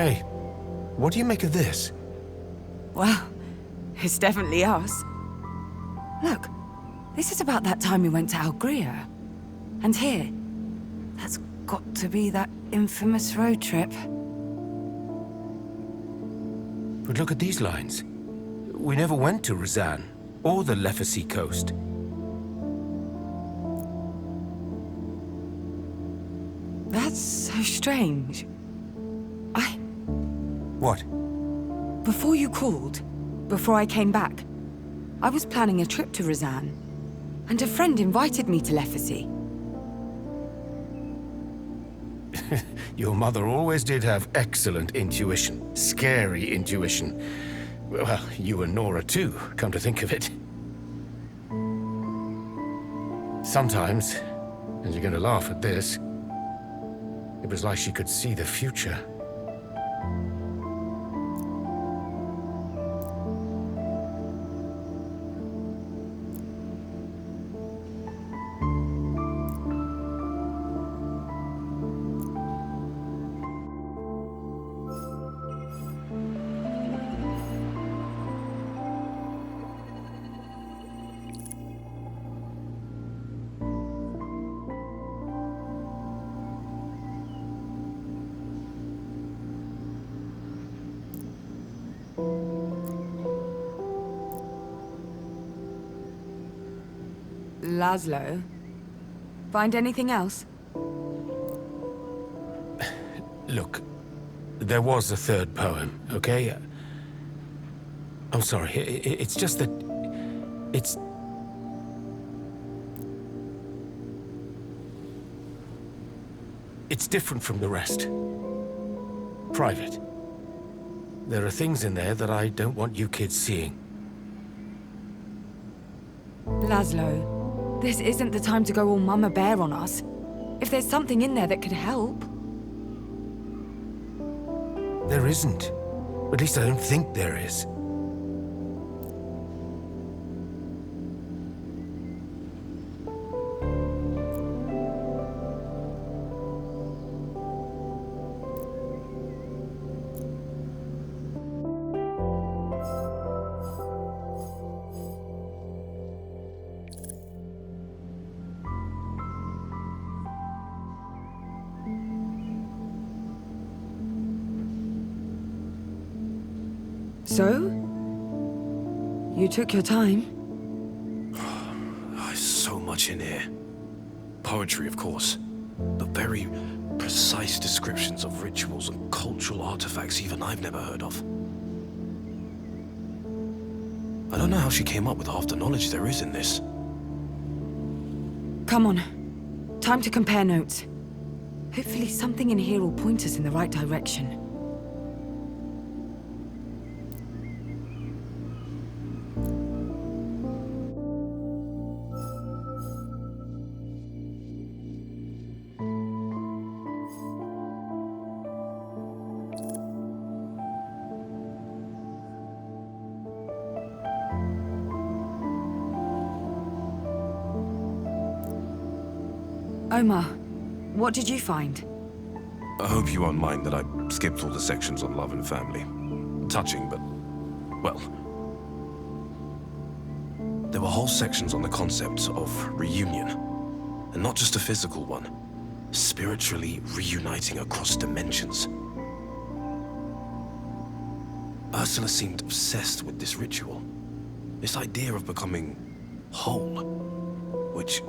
Hey, what do you make of this? Well, it's definitely us. Look, this is about that time we went to Algria. And here, that's got to be that infamous road trip. But look at these lines. We never went to Razan, or the Lefacy coast. That's so strange. What? Before you called, before I came back, I was planning a trip to Razan, and a friend invited me to Lefacy. Your mother always did have excellent intuition. Scary intuition. Well, you and Nora too, come to think of it. Sometimes, and you're gonna laugh at this, it was like she could see the future. Laszlo, find anything else? Look, there was a third poem, okay? I'm sorry, it's just that... It's different from the rest. Private. There are things in there that I don't want you kids seeing. Laszlo, this isn't the time to go all Mama Bear on us. If there's something in there that could help... There isn't. At least I don't think there is. So? You took your time? There's so much in here. Poetry, of course, but very precise descriptions of rituals and cultural artifacts even I've never heard of. I don't know how she came up with half the knowledge there is in this. Come on. Time to compare notes. Hopefully something in here will point us in the right direction. Omar, what did you find? I hope you won't mind that I skipped all the sections on love and family. Touching, but, well... There were whole sections on the concept of reunion. And not just a physical one. Spiritually reuniting across dimensions. Ursula seemed obsessed with this ritual. This idea of becoming whole. Which...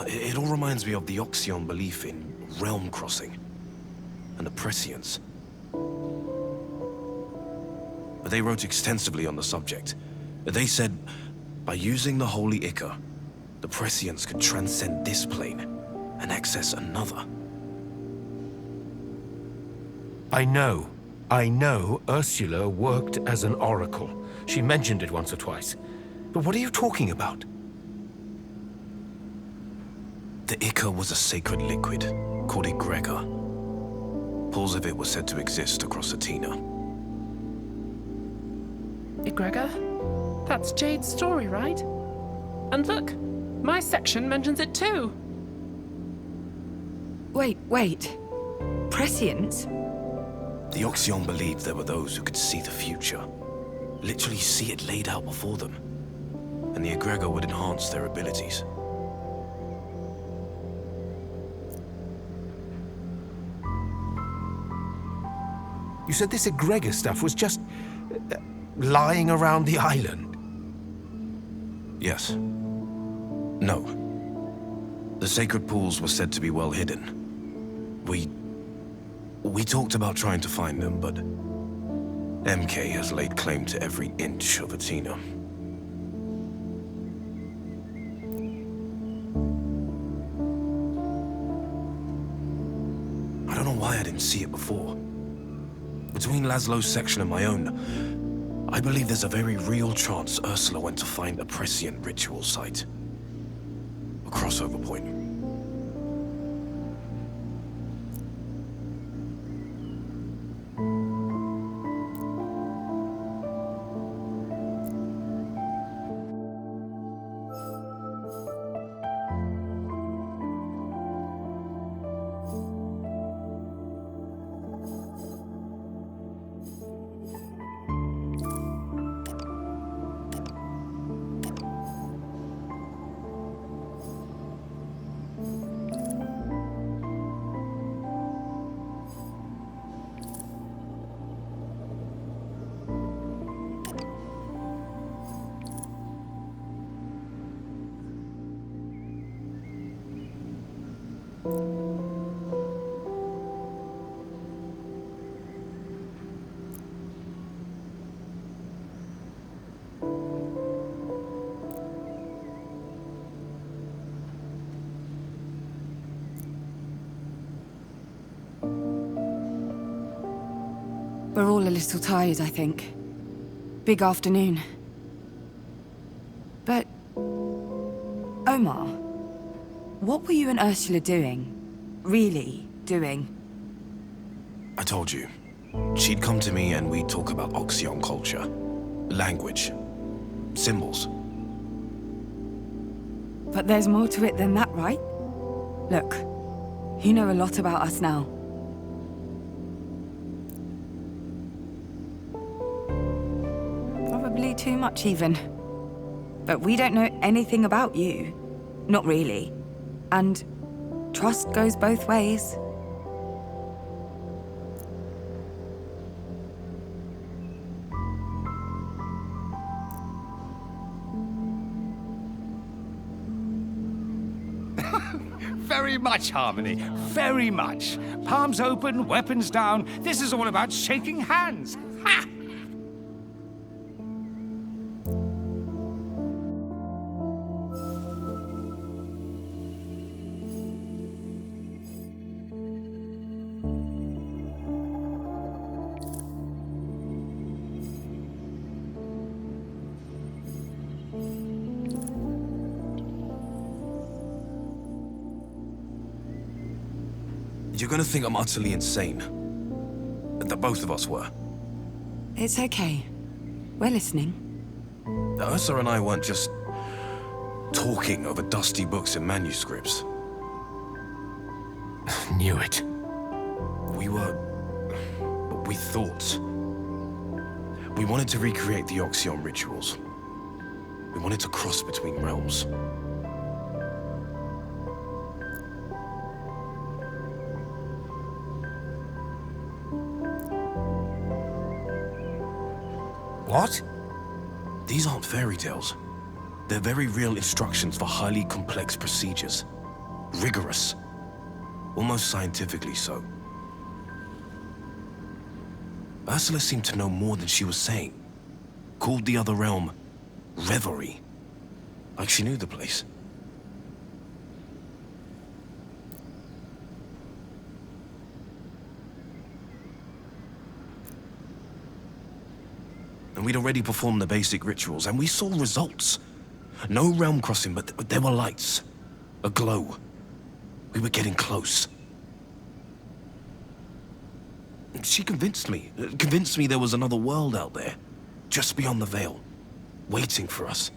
It all reminds me of the Oxyon belief in realm crossing and the Prescience. But they wrote extensively on the subject. They said, by using the Holy Ichor, the Prescience could transcend this plane and access another. I know Ursula worked as an oracle. She mentioned it once or twice. But what are you talking about? The Ichor was a sacred liquid called egregor. Pools of it were said to exist across Athena. Egregor? That's Jade's story, right? And look, my section mentions it too. Wait. Prescience? The Oxion believed there were those who could see the future. Literally see it laid out before them. And the egregor would enhance their abilities. You said this egregor stuff was just lying around the island? Yes. No. The sacred pools were said to be well hidden. We talked about trying to find them, but MK has laid claim to every inch of Athena. I don't know why I didn't see it before. Between Laszlo's section and my own, I believe there's a very real chance Ursula went to find a prescient ritual site. A crossover point. We're all a little tired, I think. Big afternoon. But... Omar, what were you and Ursula doing? Really doing? I told you. She'd come to me and we'd talk about Oxion culture. Language. Symbols. But there's more to it than that, right? Look, you know a lot about us now. Probably too much, even. But we don't know anything about you. Not really. And trust goes both ways. Very much, Harmony. Very much. Palms open, weapons down. This is all about shaking hands. Ha! You're gonna think I'm utterly insane. The both of us were. It's okay. We're listening. Ursula and I weren't just talking over dusty books and manuscripts. Knew it. We thought. We wanted to recreate the Oxion rituals. We wanted to cross between realms. What? These aren't fairy tales. They're very real instructions for highly complex procedures. Rigorous. Almost scientifically so. Ursula seemed to know more than she was saying. Called the other realm Reverie. Like she knew the place. And we'd already performed the basic rituals, and we saw results. No realm crossing, but there were lights. A glow. We were getting close. She convinced me there was another world out there, just beyond the veil, waiting for us.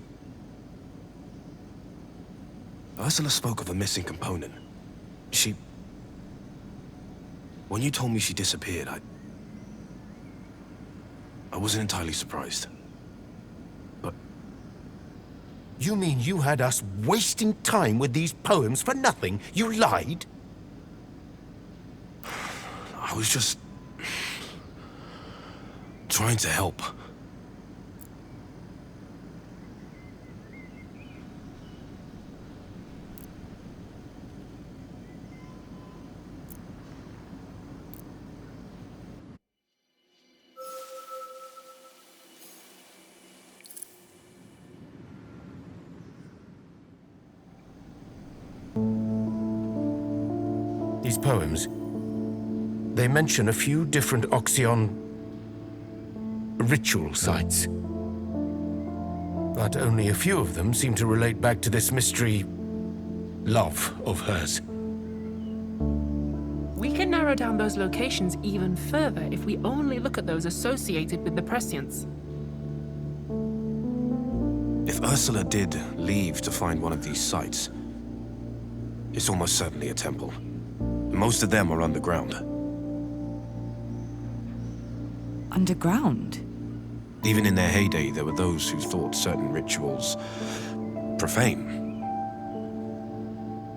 Ursula spoke of a missing component. When you told me she disappeared, I wasn't entirely surprised. But You mean you had us wasting time with these poems for nothing? You lied? I was just trying to help. These poems, they mention a few different Oxyon ritual sites. But only a few of them seem to relate back to this mystery love of hers. We can narrow down those locations even further if we only look at those associated with the prescience. If Ursula did leave to find one of these sites, it's almost certainly a temple. Most of them are underground. Underground? Even in their heyday, there were those who thought certain rituals profane.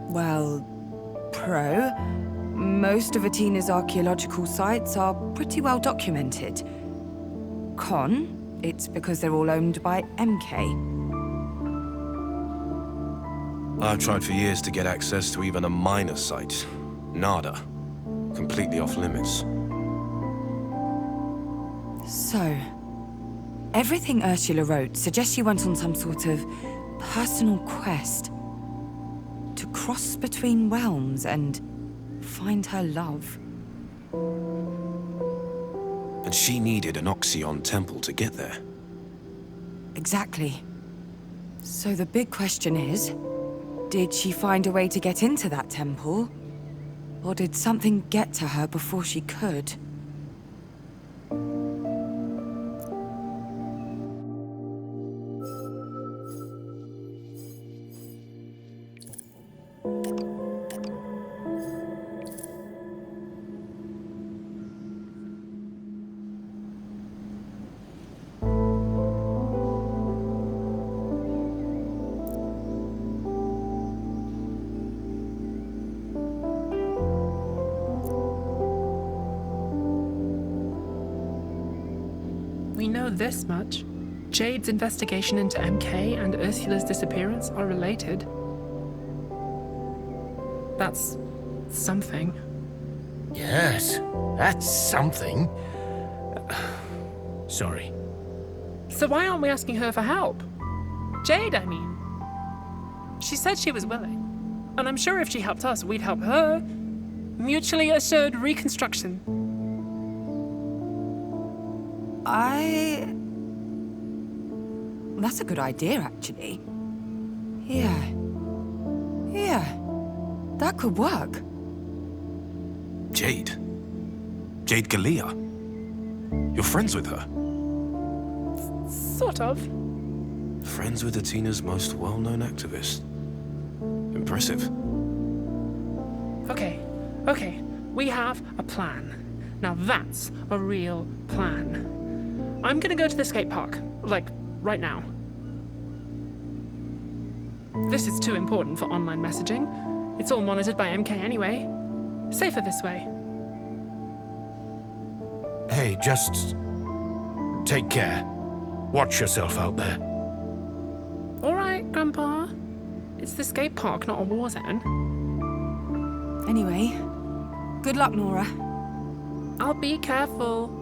Well, Pro, most of Atena's archaeological sites are pretty well documented. Con, it's because they're all owned by MK. I've tried for years to get access to even a minor site. Nada. Completely off limits. So, everything Ursula wrote suggests she went on some sort of personal quest to cross between realms and find her love. And she needed an Oxyon temple to get there. Exactly. So the big question is, did she find a way to get into that temple? Or did something get to her before she could? We know this much. Jade's investigation into MK and Ursula's disappearance are related. That's something. Yes, that's something. Sorry. So why aren't we asking her for help? Jade, I mean. She said she was willing. And I'm sure if she helped us, we'd help her. Mutually assured reconstruction. That's a good idea, actually. Yeah. That could work. Jade? Jade Galea? You're friends with her? Sort of. Friends with Atena's most well-known activist. Impressive. Okay. We have a plan. Now that's a real plan. I'm gonna go to the skate park. Like, right now. This is too important for online messaging. It's all monitored by MK anyway. Safer this way. Hey, just take care. Watch yourself out there. All right, Grandpa. It's the skate park, not a war zone. Anyway, good luck, Nora. I'll be careful.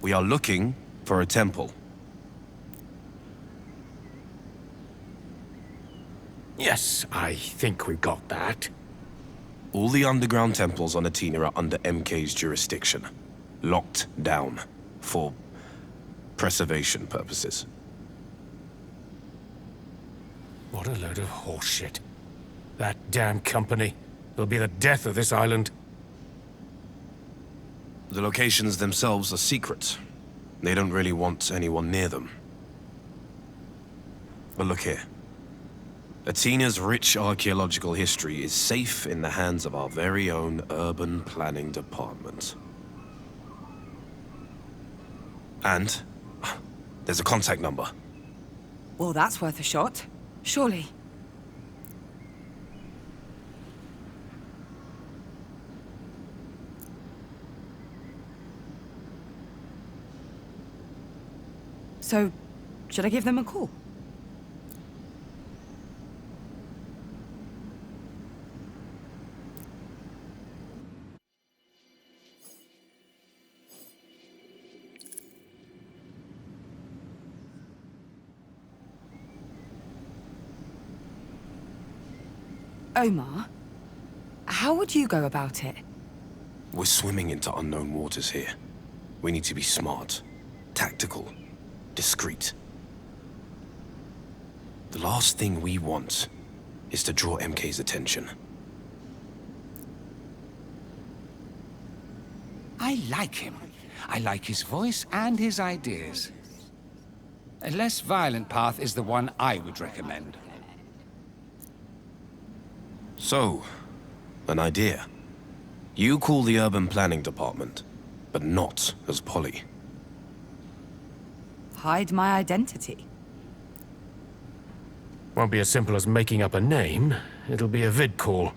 We are looking for a temple. Yes, I think we got that. All the underground temples on Athena are under MK's jurisdiction. Locked down. For preservation purposes. What a load of horseshit. That damn company. It'll be the death of this island. The locations themselves are secret. They don't really want anyone near them. But look here. Athena's rich archaeological history is safe in the hands of our very own urban planning department. And there's a contact number. Well, that's worth a shot. Surely. So, should I give them a call? Omar, how would you go about it? We're swimming into unknown waters here. We need to be smart, tactical, discreet. The last thing we want is to draw MK's attention. I like him. I like his voice and his ideas. A less violent path is the one I would recommend. So, an idea. You call the urban planning department, but not as Polly. Hide my identity. Won't be as simple as making up a name. It'll be a vid call.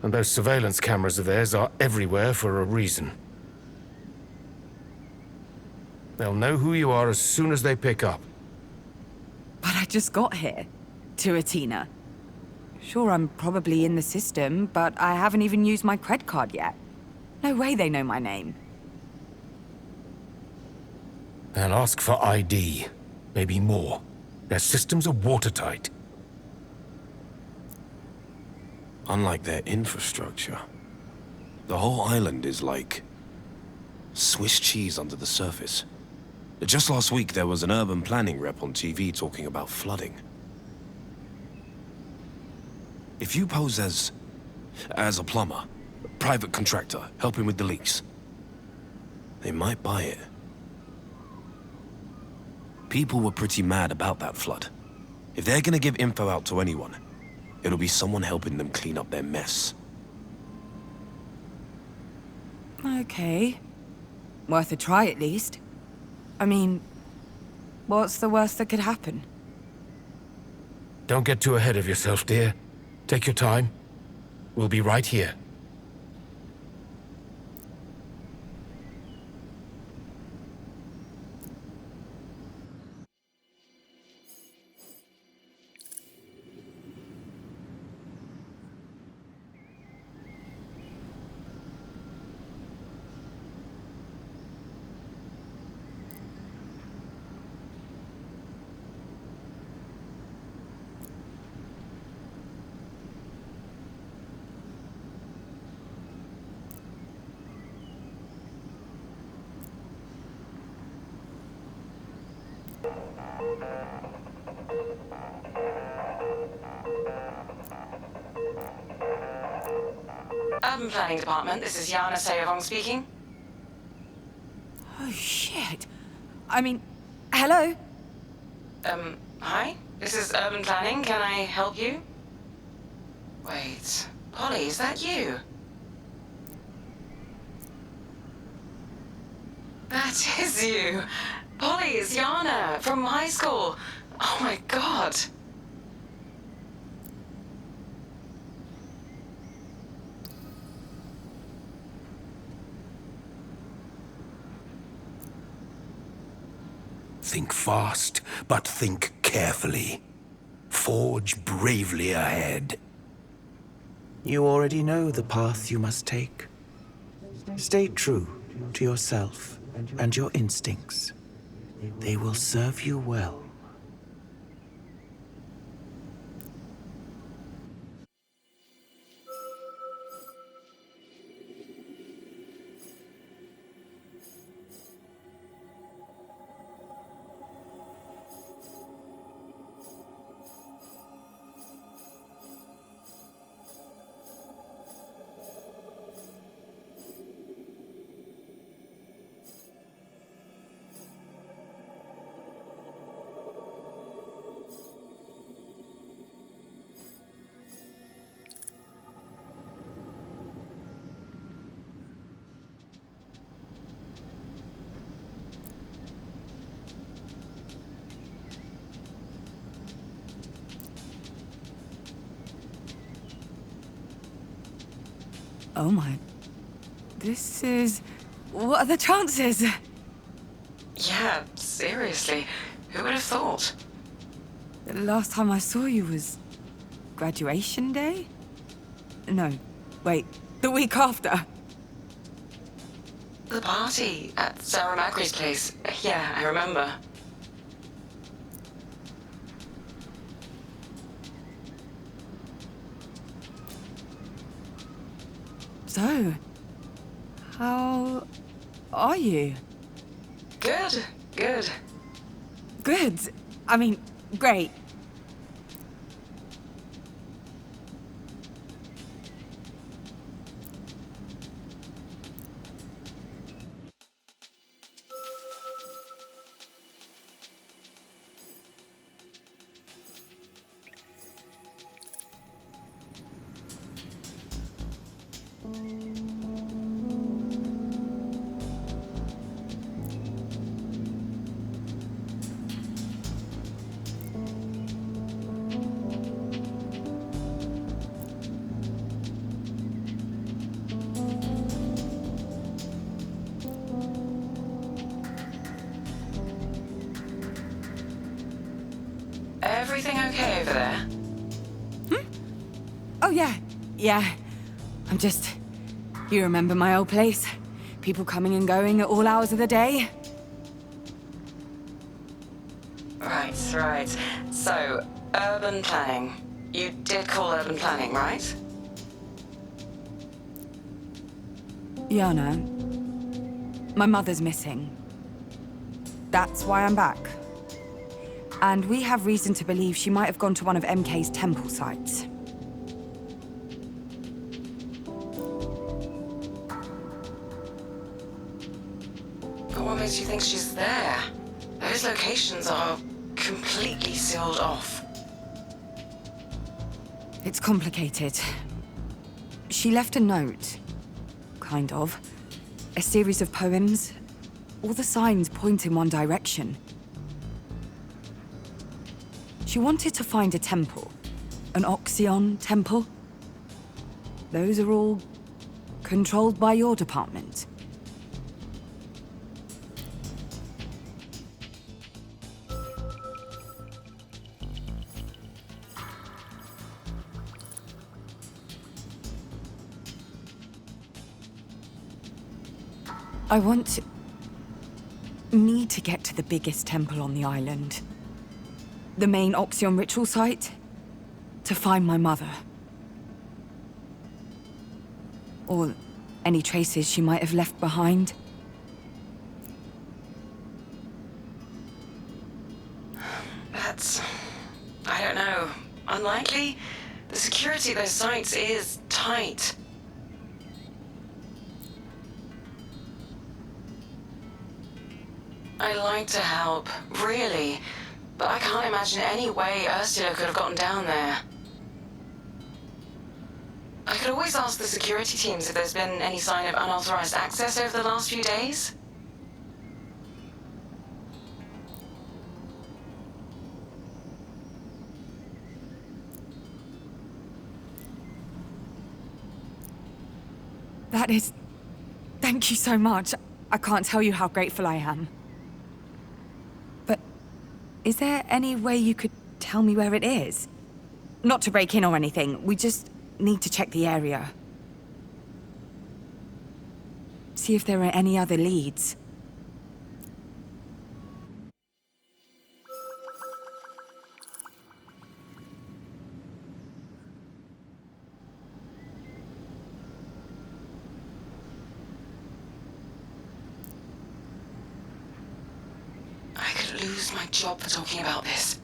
And those surveillance cameras of theirs are everywhere for a reason. They'll know who you are as soon as they pick up. But I just got here. To Athena. Sure, I'm probably in the system, but I haven't even used my cred card yet. No way they know my name. They'll ask for ID. Maybe more. Their systems are watertight. Unlike their infrastructure, the whole island is like Swiss cheese under the surface. Just last week, there was an urban planning rep on TV talking about flooding. If you pose as a plumber, a private contractor, helping with the leaks, they might buy it. People were pretty mad about that flood. If they're gonna give info out to anyone, it'll be someone helping them clean up their mess. Okay. Worth a try at least. I mean, what's the worst that could happen? Don't get too ahead of yourself, dear. Take your time. We'll be right here. Urban Planning Department, this is Yana Sayavong speaking. Oh, shit. I mean, hello? Hi? This is Urban Planning. Can I help you? Wait, Polly, is that you? That is you. Polly, it's Yana from high school. Oh my god. Think fast, but think carefully. Forge bravely ahead. You already know the path you must take. Stay true to yourself and your instincts. They will serve you well. Oh my. This is... What are the chances? Yeah, seriously. Who would have thought? The last time I saw you was... graduation day? No, wait, the week after. The party at Sarah Macquarie's place. Yeah, I remember. So, how are you? Good, good. Good. I mean, great. Everything okay over there? Oh, yeah. Yeah. I'm just... You remember my old place? People coming and going at all hours of the day? Right, right. So, urban planning. You did call urban planning, right? Yana, my mother's missing. That's why I'm back. And we have reason to believe she might have gone to one of MK's temple sites. But what makes you think she's there? Those locations are completely sealed off. It's complicated. She left a note. Kind of. A series of poems. All the signs point in one direction. She wanted to find a temple. An Oxion temple. Those are all controlled by your department. Need to get to the biggest temple on the island. The main Oxion ritual site. To find my mother. Or any traces she might have left behind. That's... I don't know. Unlikely? The security of those sites is tight. I'd like to help, really. But I can't imagine any way Ursula could have gotten down there. I could always ask the security teams if there's been any sign of unauthorized access over the last few days. That is... Thank you so much. I can't tell you how grateful I am. But is there any way you could tell me where it is? Not to break in or anything, we just need to check the area. See if there are any other leads. lose my job for talking about this.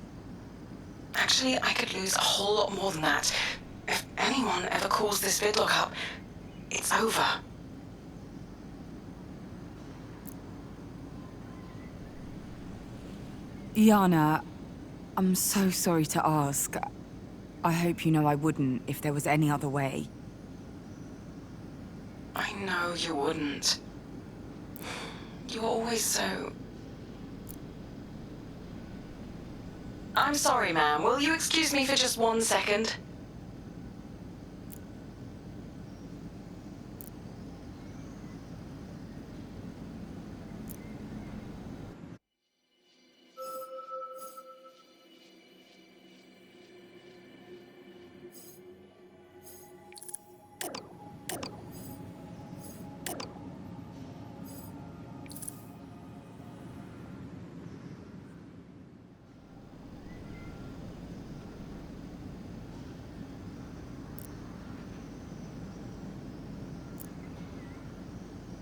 Actually, I could lose a whole lot more than that. If anyone ever calls this vidlog up, it's over. Yana, I'm so sorry to ask. I hope you know I wouldn't if there was any other way. I know you wouldn't. You were always so... I'm sorry, ma'am. Will you excuse me for just 1 second?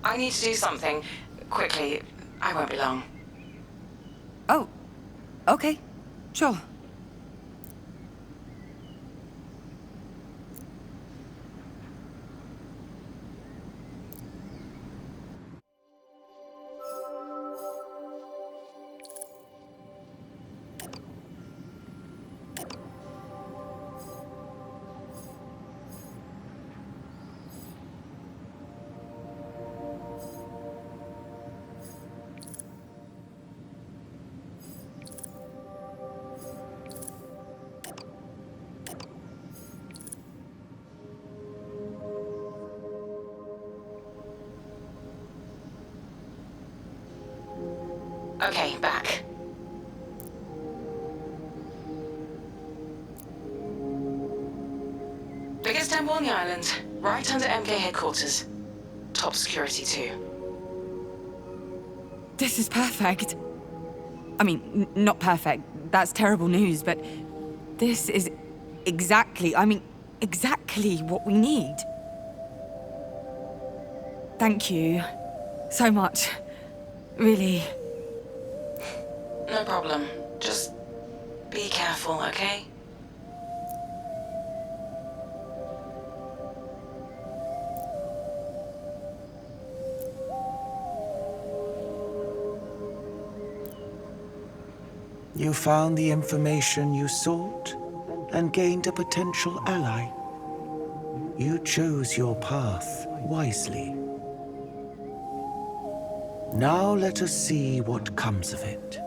I need to do something. Quickly. I won't be long. Oh, okay. Sure. Okay, back. Biggest temple on the island, right under MK headquarters. Top security too. This is perfect. I mean, not perfect. That's terrible news, but this is exactly what we need. Thank you so much. Really. No problem. Just be careful, okay? You found the information you sought and gained a potential ally. You chose your path wisely. Now let us see what comes of it.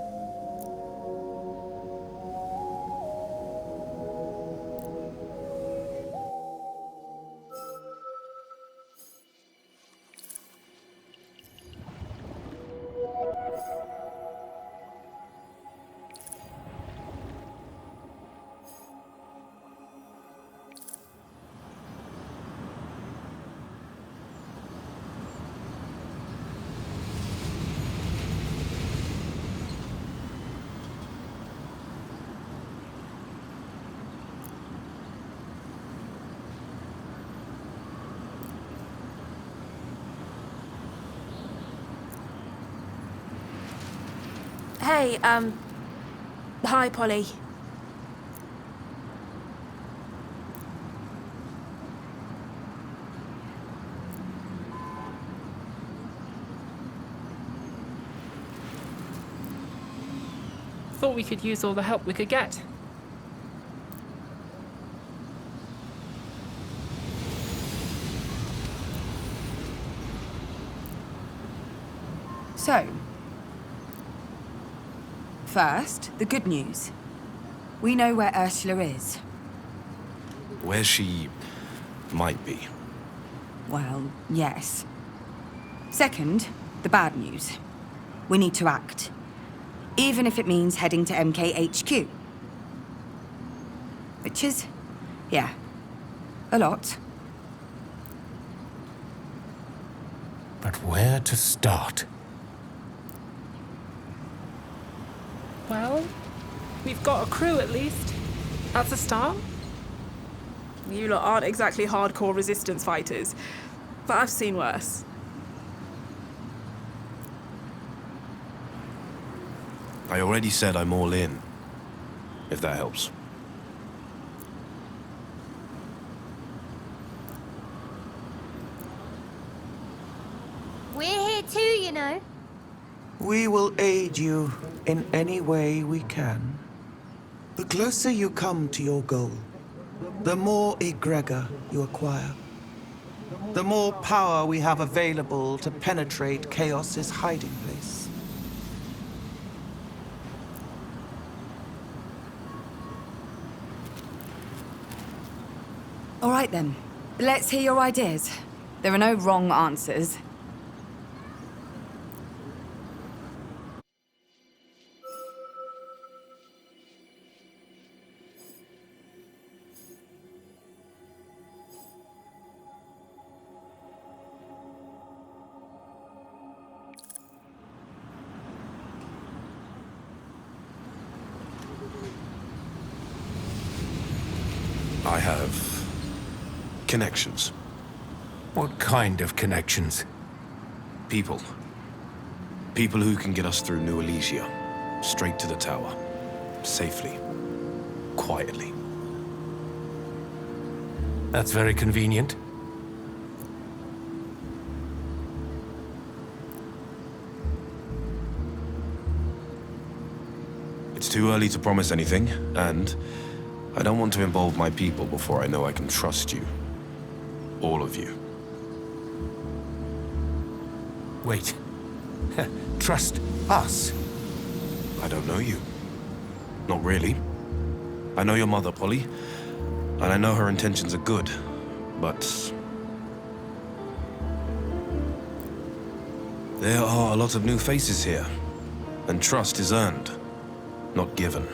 Hey, hi, Polly. Thought we could use all the help we could get. So, first, the good news. We know where Ursula is. Where she might be. Well, yes. Second, the bad news. We need to act. Even if it means heading to MKHQ. Which is, yeah, a lot. But where to start? Well, we've got a crew at least. That's a start. You lot aren't exactly hardcore resistance fighters, but I've seen worse. I already said I'm all in, if that helps. We're here too, you know. We will aid you in any way we can. The closer you come to your goal, the more egregor you acquire. The more power we have available to penetrate Chaos's hiding place. All right then, let's hear your ideas. There are no wrong answers. I have connections. What kind of connections? People. People who can get us through New Elysia, straight to the tower. Safely. Quietly. That's very convenient. It's too early to promise anything, and I don't want to involve my people before I know I can trust you. All of you. Wait. Trust us? I don't know you. Not really. I know your mother, Polly, and I know her intentions are good, but there are a lot of new faces here, and trust is earned, not given.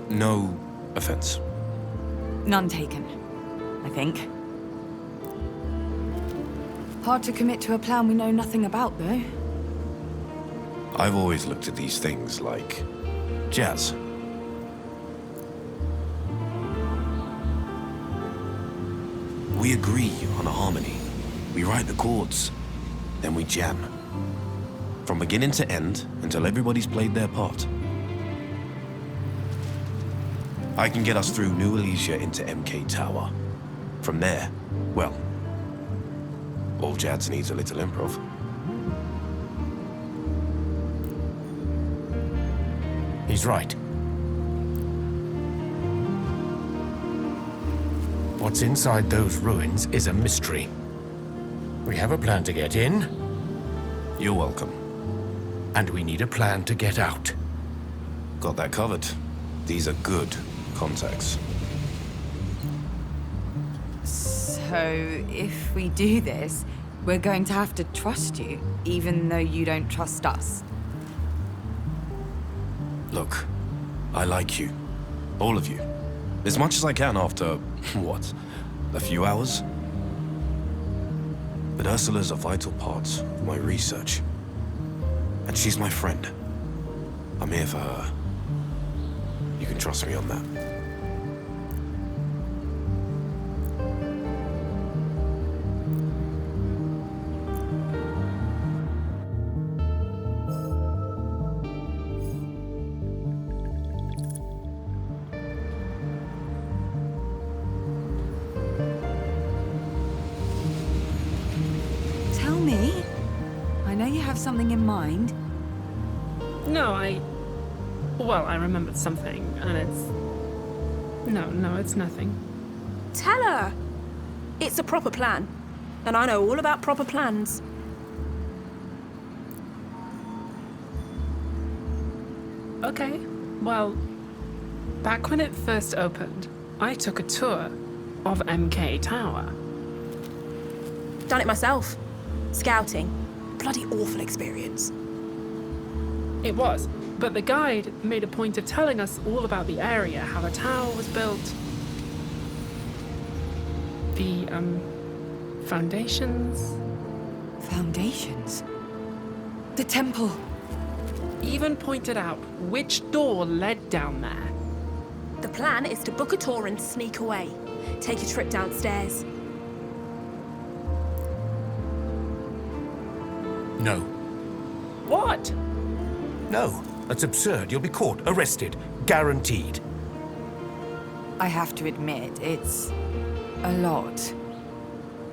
No offense. None taken, I think. Hard to commit to a plan we know nothing about, though. I've always looked at these things like jazz. We agree on a harmony. We write the chords, then we jam. From beginning to end, until everybody's played their part. I can get us through New Elysia into MK Tower. From there, well, all jazz needs a little improv. He's right. What's inside those ruins is a mystery. We have a plan to get in, You're welcome. and we need a plan to get out. Got that covered. These are good contacts. So, if we do this, we're going to have to trust you, even though you don't trust us. Look, I like you. All of you. As much as I can after, what, a few hours? But Ursula's a vital part of my research. And she's my friend. I'm here for her. You can trust me on that. Tell me. I know you have something in mind. No, well, I remembered something, and it's... No, it's nothing. Tell her. It's a proper plan. And I know all about proper plans. Okay, well, back when it first opened, I took a tour of MK Tower. Done it myself. Scouting. Bloody awful experience. It was, but the guide made a point of telling us all about the area, how the tower was built, the, foundations. Foundations? The temple. Even pointed out which door led down there. The plan is to book a tour and sneak away. Take a trip downstairs. No. What? No, that's absurd. You'll be caught, arrested, guaranteed. I have to admit, it's a lot.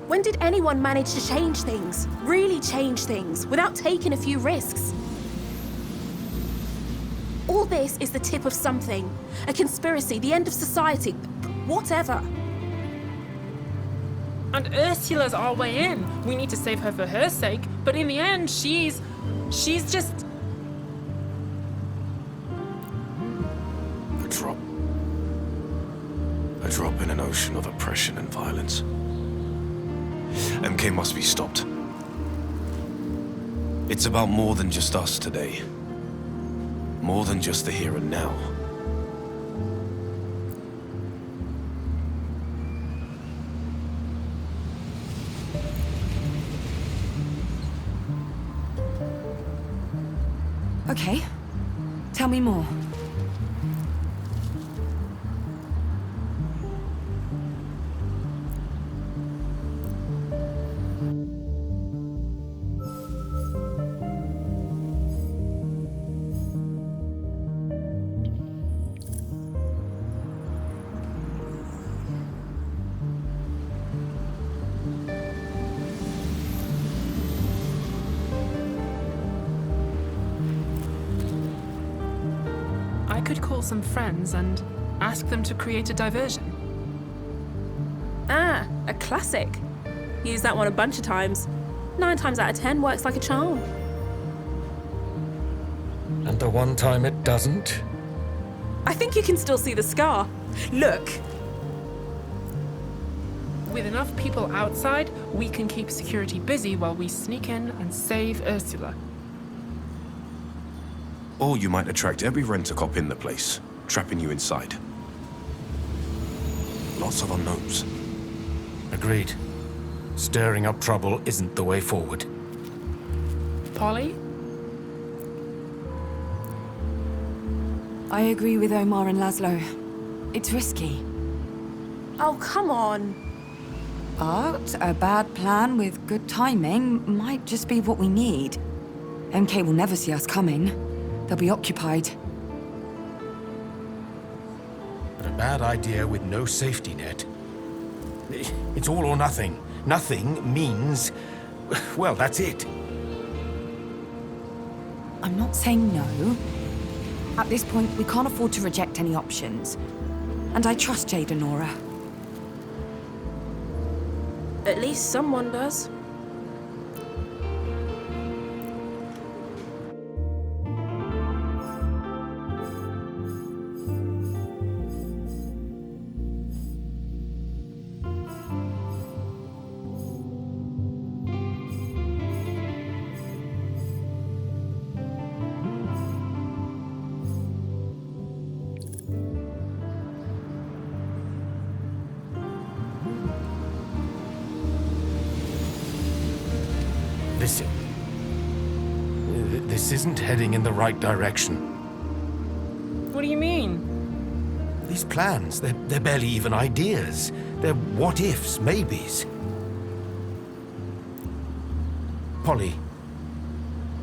When did anyone manage to change things? Really change things, without taking a few risks? All this is the tip of something. A conspiracy, the end of society, whatever. And Ursula's our way in. We need to save her for her sake, but in the end, she's just... A drop in an ocean of oppression and violence. MK must be stopped. It's about more than just us today. More than just the here and now. Okay. Tell me more. I could call some friends and ask them to create a diversion. Ah, a classic. Used that one a bunch of times. 9 times out of 10 works like a charm. And the one time it doesn't? I think you can still see the scar. Look. With enough people outside, we can keep security busy while we sneak in and save Ursula. Or you might attract every rent-a-cop in the place, trapping you inside. Lots of unknowns. Agreed. Stirring up trouble isn't the way forward. Polly? I agree with Omar and Laszlo. It's risky. Oh, come on. But a bad plan with good timing might just be what we need. MK will never see us coming. They'll be occupied. But a bad idea with no safety net. It's all or nothing. Nothing means... well, that's it. I'm not saying no. At this point, we can't afford to reject any options. And I trust Jade and Nora. At least someone does. Listen. This isn't heading in the right direction. What do you mean? These plans, they're barely even ideas. They're what-ifs, maybes. Polly,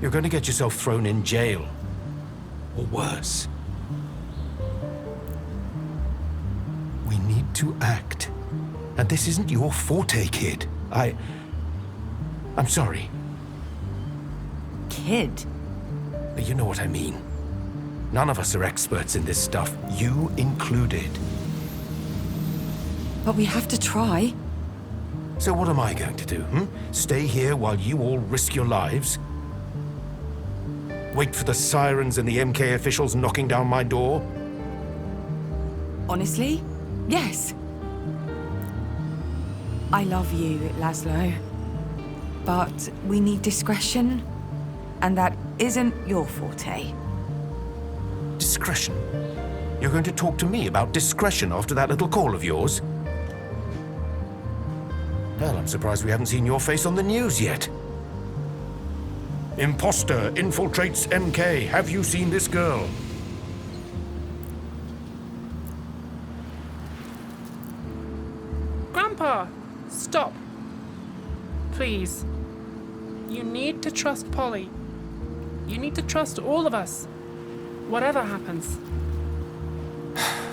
you're going to get yourself thrown in jail. Or worse. We need to act. And this isn't your forte, kid. I'm sorry. Kid? You know what I mean. None of us are experts in this stuff, you included. But we have to try. So what am I going to do, Stay here while you all risk your lives? Wait for the sirens and the MK officials knocking down my door? Honestly, yes. I love you, Laszlo. But we need discretion, and that isn't your forte. Discretion? You're going to talk to me about discretion after that little call of yours? Hell, I'm surprised we haven't seen your face on the news yet. Imposter infiltrates MK. Have you seen this girl? Grandpa, stop. Please. You need to trust Polly. You need to trust all of us. Whatever happens.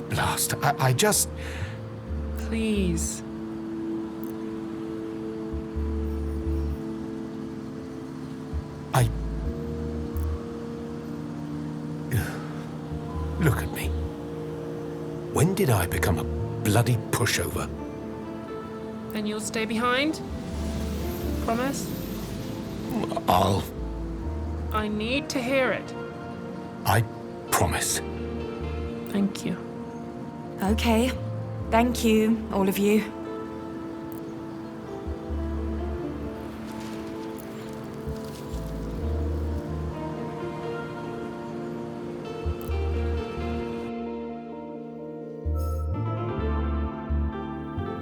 Blast. I just... Please. Look at me. When did I become a bloody pushover? And you'll stay behind? Promise? I need to hear it. I promise. Thank you. Okay. Thank you, all of you.